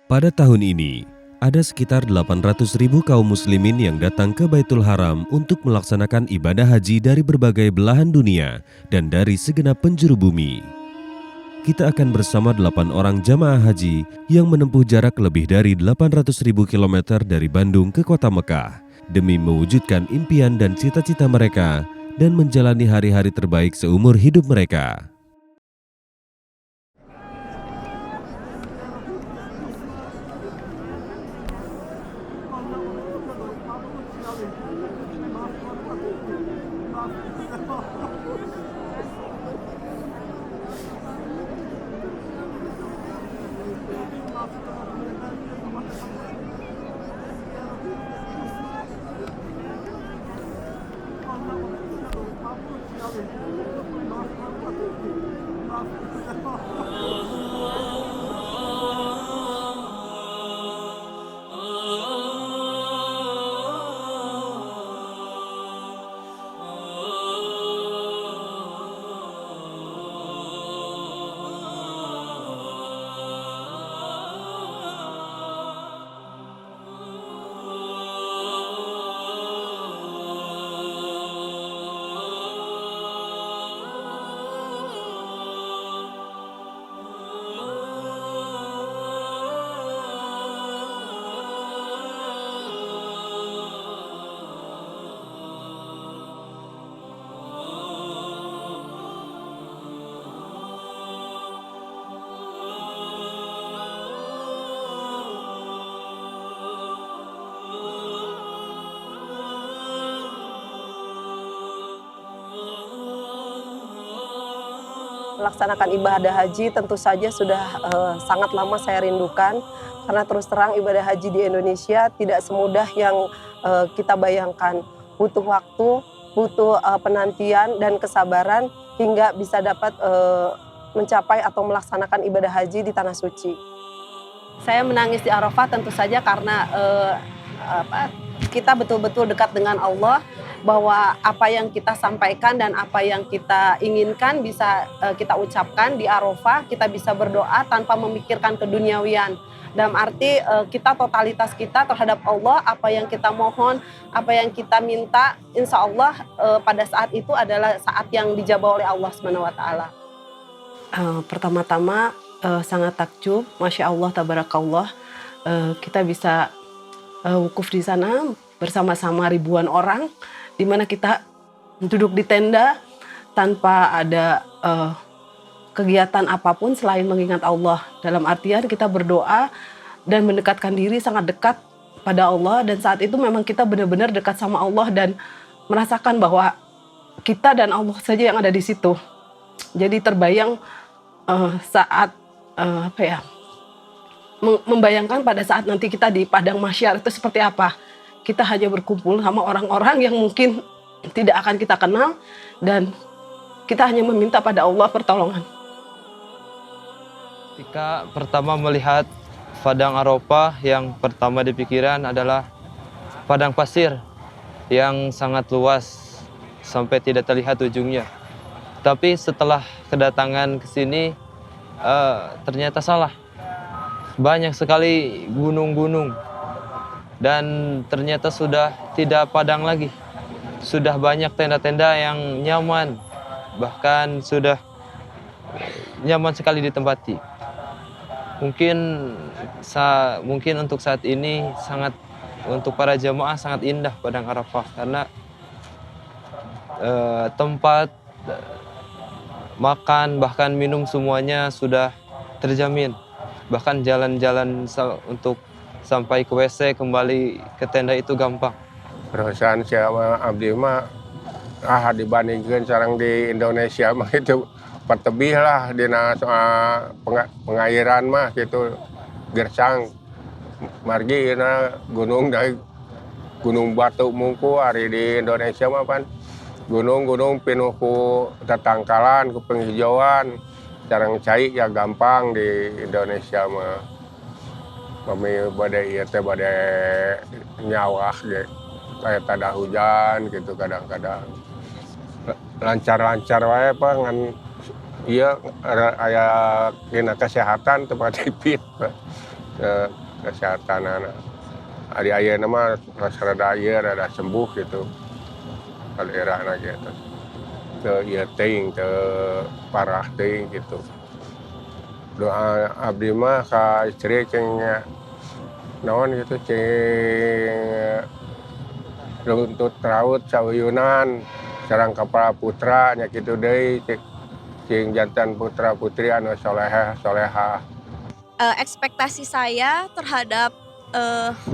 Pada tahun ini, ada sekitar 800.000 kaum muslimin yang datang ke Baitul Haram untuk melaksanakan ibadah haji dari berbagai belahan dunia dan dari segenap penjuru bumi. Kita akan bersama 8 orang jamaah haji yang menempuh jarak lebih dari 800.000 kilometer dari Bandung ke kota Mekah demi mewujudkan impian dan cita-cita mereka dan menjalani hari-hari terbaik seumur hidup mereka. Melaksanakan ibadah haji tentu saja sudah sangat lama saya rindukan, karena terus terang ibadah haji di Indonesia tidak semudah yang kita bayangkan. Butuh waktu, butuh penantian dan kesabaran hingga bisa dapat mencapai atau melaksanakan ibadah haji di Tanah Suci. Saya menangis di Arafah tentu saja karena kita betul-betul dekat dengan Allah, bahwa apa yang kita sampaikan dan apa yang kita inginkan bisa kita ucapkan di Arafah, kita bisa berdoa tanpa memikirkan keduniawian. Dalam arti kita totalitas kita terhadap Allah, apa yang kita mohon, apa yang kita minta, insya Allah pada saat itu adalah saat yang dijabah oleh Allah SWT. Pertama-tama sangat takjub, Masya Allah, Tabarakallah, kita bisa wukuf di sana bersama-sama ribuan orang, di mana kita duduk di tenda tanpa ada kegiatan apapun selain mengingat Allah. Dalam artian kita berdoa dan mendekatkan diri sangat dekat pada Allah, dan saat itu memang kita benar-benar dekat sama Allah dan merasakan bahwa kita dan Allah saja yang ada di situ. Jadi terbayang saat membayangkan pada saat nanti kita di padang mahsyar itu seperti apa. Kita hanya berkumpul sama orang-orang yang mungkin tidak akan kita kenal, dan kita hanya meminta pada Allah pertolongan. Ketika pertama melihat padang Arafah, yang pertama dipikiran adalah padang pasir yang sangat luas sampai tidak terlihat ujungnya. Tapi setelah kedatangan ke sini ternyata salah. Banyak sekali gunung-gunung. Dan ternyata sudah tidak padang lagi. Sudah banyak tenda-tenda yang nyaman. Bahkan sudah nyaman sekali ditempati. Mungkin untuk saat ini untuk para jamaah sangat indah padang Arafah, karena tempat makan bahkan minum semuanya sudah terjamin. Bahkan jalan-jalan untuk sampai ke WC kembali ke tenda itu gampang. Perasaan saya sama abdi mah dibandingkan sekarang di Indonesia mah itu patebih lah dina soal pengairan mah gitu gersang margi gunung dari Gunung Batu Mungku hari di Indonesia mah kan gunung-gunung penuh ku tatangkalan, ku penghijauan, jarang cai ya gampang di Indonesia mah. Kami badai nyawah gitu. Kayak tada hujan gitu kadang-kadang. Lancar-lancar wae apa ngan aya kena kesehatan tempat tipit. kesehatan anak. Adi ayah nama rasa rada sembuh gitu. Kalau era anak gitu. Iya ting, parah ting gitu. Doa abdi mah ka istri ceng naon gitu ceng runtut raut sawiyunan sareng kepala putra nya kitu deui cing jantan putra putri anu solehah. Ekspektasi saya terhadap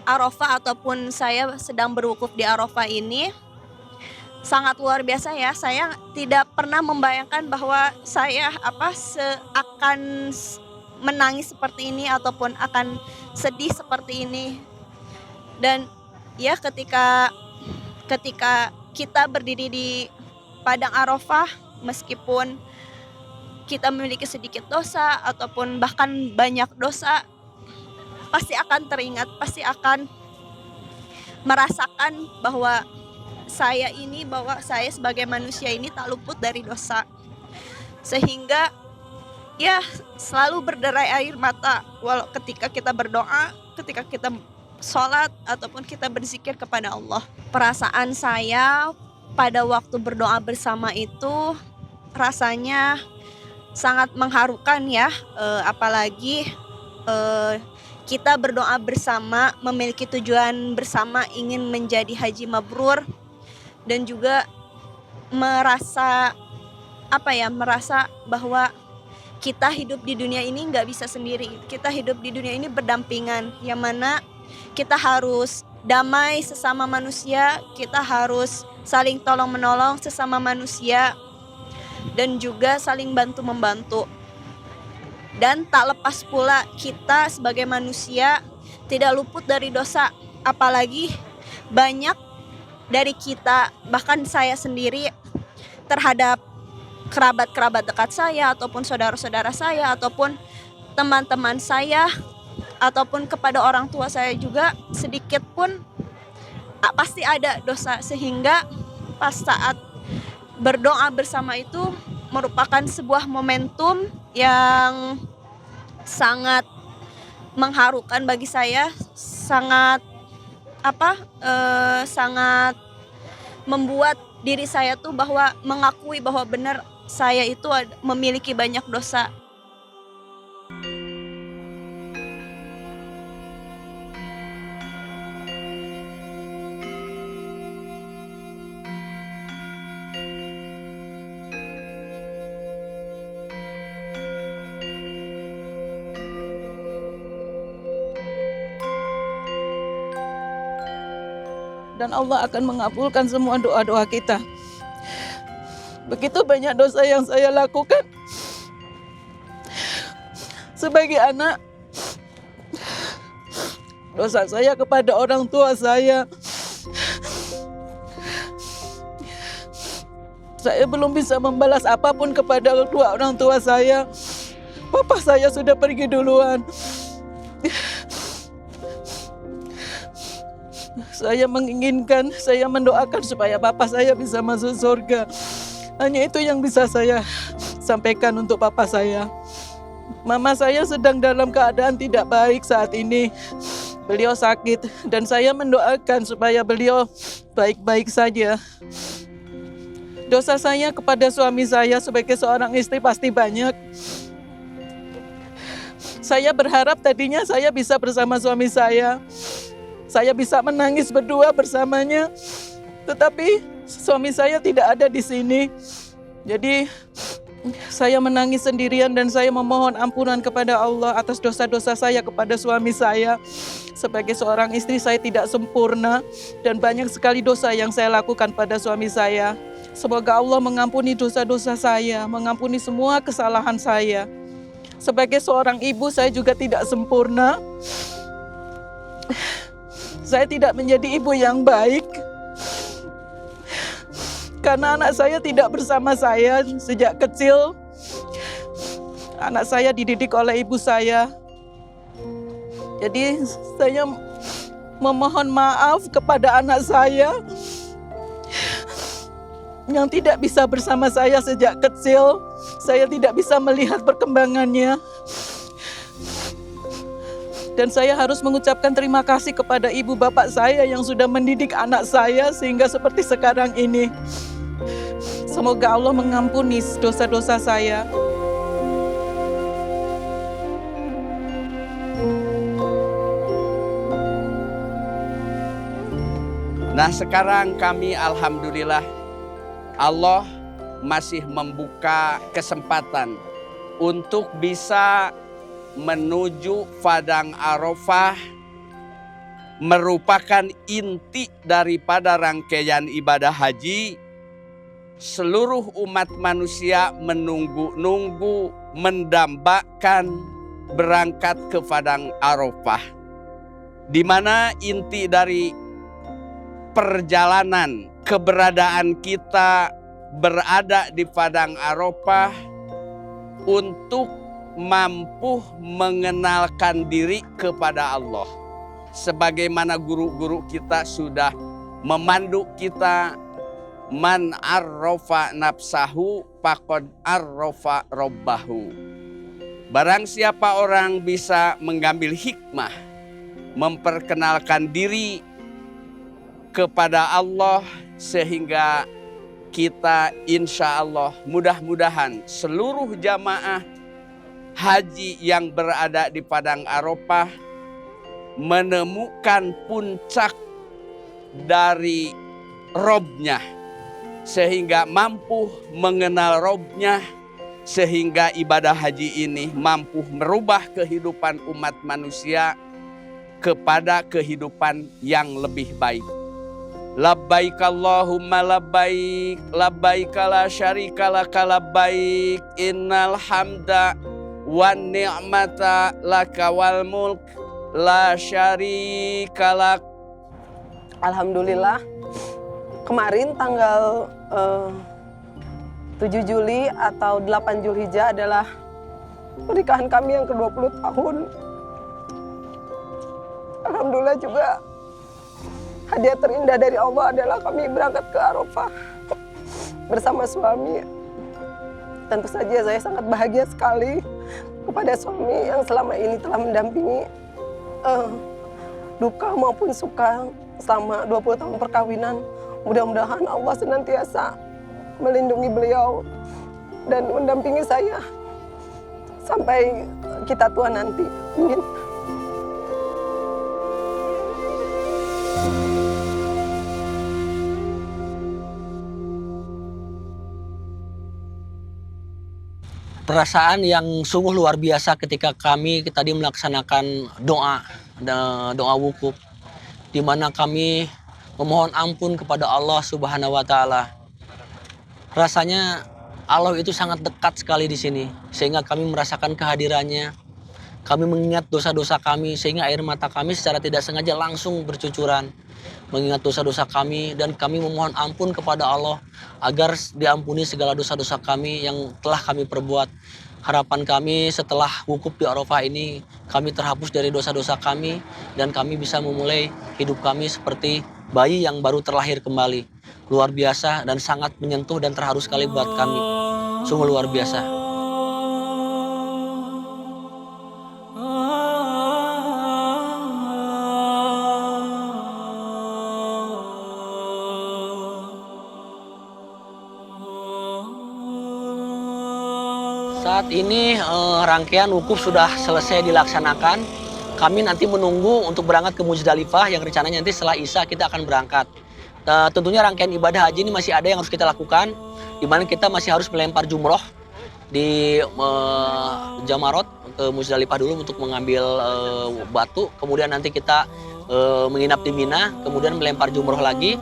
Arafah ataupun saya sedang berwukuf di Arafah ini sangat luar biasa ya. Saya tidak pernah membayangkan bahwa saya akan menangis seperti ini ataupun akan sedih seperti ini. Dan ya ketika kita berdiri di padang Arafah, meskipun kita memiliki sedikit dosa ataupun bahkan banyak dosa, pasti akan teringat, pasti akan merasakan bahwa saya sebagai manusia ini tak luput dari dosa. Sehingga ya selalu berderai air mata walau ketika kita berdoa, ketika kita sholat ataupun kita berzikir kepada Allah. Perasaan saya pada waktu berdoa bersama itu rasanya sangat mengharukan ya, apalagi kita berdoa bersama, memiliki tujuan bersama ingin menjadi haji mabrur, dan juga merasa bahwa kita hidup di dunia ini nggak bisa sendiri. Kita hidup di dunia ini berdampingan, yang mana kita harus damai sesama manusia, kita harus saling tolong menolong sesama manusia, dan juga saling bantu-membantu. Dan tak lepas pula kita sebagai manusia tidak luput dari dosa. Apalagi banyak dari kita, bahkan saya sendiri, terhadap kerabat-kerabat dekat saya ataupun saudara-saudara saya ataupun teman-teman saya ataupun kepada orang tua saya juga, sedikit pun pasti ada dosa. Sehingga pas saat berdoa bersama itu merupakan sebuah momentum yang sangat mengharukan bagi saya, sangat membuat diri saya tuh bahwa mengakui bahwa benar saya itu memiliki banyak dosa. Dan Allah akan mengabulkan semua doa-doa kita. Begitu banyak dosa yang saya lakukan sebagai anak. Dosa saya kepada orang tua saya. Saya belum bisa membalas apapun kepada kedua orang tua saya. Papa saya sudah pergi duluan. Saya menginginkan, saya mendoakan supaya papa saya bisa masuk surga. Hanya itu yang bisa saya sampaikan untuk papa saya. Mama saya sedang dalam keadaan tidak baik saat ini. Beliau sakit dan saya mendoakan supaya beliau baik-baik saja. Dosa saya kepada suami saya sebagai seorang istri pasti banyak. Saya berharap tadinya saya bisa bersama suami saya. Saya bisa menangis berdua bersamanya, tetapi suami saya tidak ada di sini. Jadi saya menangis sendirian dan saya memohon ampunan kepada Allah atas dosa-dosa saya kepada suami saya. Sebagai seorang istri saya tidak sempurna dan banyak sekali dosa yang saya lakukan pada suami saya. Semoga Allah mengampuni dosa-dosa saya, mengampuni semua kesalahan saya. Sebagai seorang ibu saya juga tidak sempurna. Saya tidak menjadi ibu yang baik karena anak saya tidak bersama saya sejak kecil. Anak saya dididik oleh ibu saya. Jadi saya memohon maaf kepada anak saya yang tidak bisa bersama saya sejak kecil. Saya tidak bisa melihat perkembangannya. Dan saya harus mengucapkan terima kasih kepada ibu bapak saya yang sudah mendidik anak saya sehingga seperti sekarang ini. Semoga Allah mengampuni dosa-dosa saya. Nah sekarang kami alhamdulillah Allah masih membuka kesempatan untuk bisa menuju Padang Arafah, merupakan inti daripada rangkaian ibadah haji. Seluruh umat manusia menunggu-nunggu, mendambakan berangkat ke Padang Arafah, di mana inti dari perjalanan keberadaan kita berada di Padang Arafah untuk mampu mengenalkan diri kepada Allah. Sebagaimana guru-guru kita sudah memandu kita, man arrafa nafsahu faqad arrafa rabbahu. Barang siapa orang bisa mengambil hikmah, memperkenalkan diri kepada Allah, sehingga kita insya Allah mudah-mudahan seluruh jamaah haji yang berada di Padang Arafah menemukan puncak dari Robnya, sehingga mampu mengenal Robnya, sehingga ibadah haji ini mampu merubah kehidupan umat manusia kepada kehidupan yang lebih baik. Labbaik Allahumma labbaik, labbaik la syarika laka labbaik, innal hamda wan ni'mata laka wal mulk la syarika lak. Alhamdulillah, kemarin tanggal 7 Juli atau 8 Zulhijjah adalah pernikahan kami yang ke-20 tahun. Alhamdulillah juga hadiah terindah dari Allah adalah kami berangkat ke Arafah bersama suami. Tentu saja saya sangat bahagia sekali kepada suami yang selama ini telah mendampingi duka maupun suka selama 20 tahun perkawinan. Mudah-mudahan Allah senantiasa melindungi beliau dan mendampingi saya sampai kita tua nanti. Amin. Perasaan yang sungguh luar biasa ketika kami tadi melaksanakan doa wukuf, di mana kami memohon ampun kepada Allah Subhanahu wa Ta'ala. Rasanya Allah itu sangat dekat sekali di sini, sehingga kami merasakan kehadirannya. Kami mengingat dosa-dosa kami, sehingga air mata kami secara tidak sengaja langsung bercucuran. Mengingat dosa-dosa kami, dan kami memohon ampun kepada Allah agar diampuni segala dosa-dosa kami yang telah kami perbuat. Harapan kami setelah wukuf di Arafah ini, kami terhapus dari dosa-dosa kami dan kami bisa memulai hidup kami seperti bayi yang baru terlahir kembali. Luar biasa dan sangat menyentuh dan terharu sekali buat kami. Sungguh luar biasa. Saat ini rangkaian wukuf sudah selesai dilaksanakan. Kami nanti menunggu untuk berangkat ke Muzdalifah yang rencananya nanti setelah Isya kita akan berangkat. Tentunya rangkaian ibadah haji ini masih ada yang harus kita lakukan, di mana kita masih harus melempar jumroh di Jamarot ke Muzdalifah dulu untuk mengambil batu. Kemudian nanti kita menginap di Mina, kemudian melempar jumroh lagi.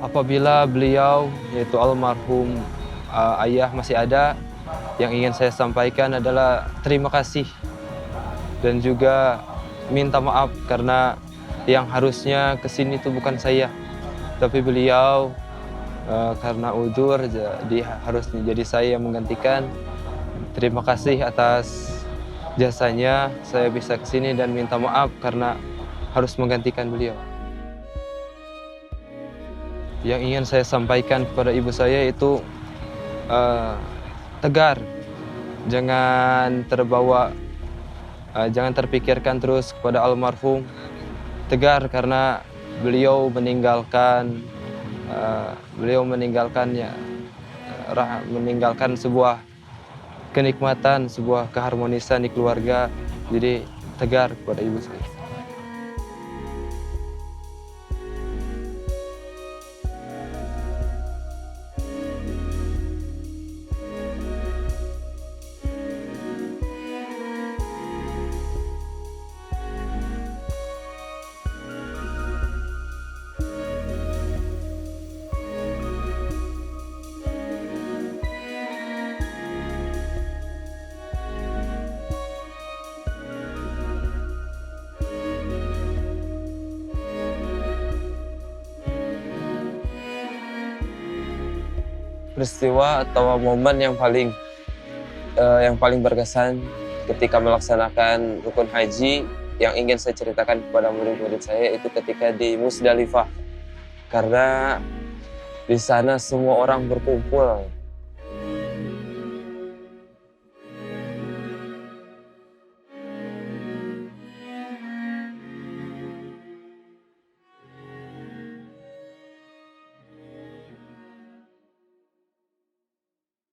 Apabila beliau, yaitu almarhum ayah masih ada, yang ingin saya sampaikan adalah terima kasih dan juga minta maaf karena yang harusnya kesini itu bukan saya, tapi beliau karena uzur jadi harus jadi saya yang menggantikan. Terima kasih atas jasanya, saya bisa kesini dan minta maaf karena harus menggantikan beliau. Yang ingin saya sampaikan kepada ibu saya itu tegar, jangan terbawa, jangan terpikirkan terus kepada almarhum. Tegar karena beliau meninggalkan sebuah kenikmatan, sebuah keharmonisan di keluarga. Jadi tegar kepada ibu saya. Peristiwa atau momen yang paling berkesan ketika melaksanakan rukun haji yang ingin saya ceritakan kepada murid-murid saya itu ketika di Musdalifah, karena di sana semua orang berkumpul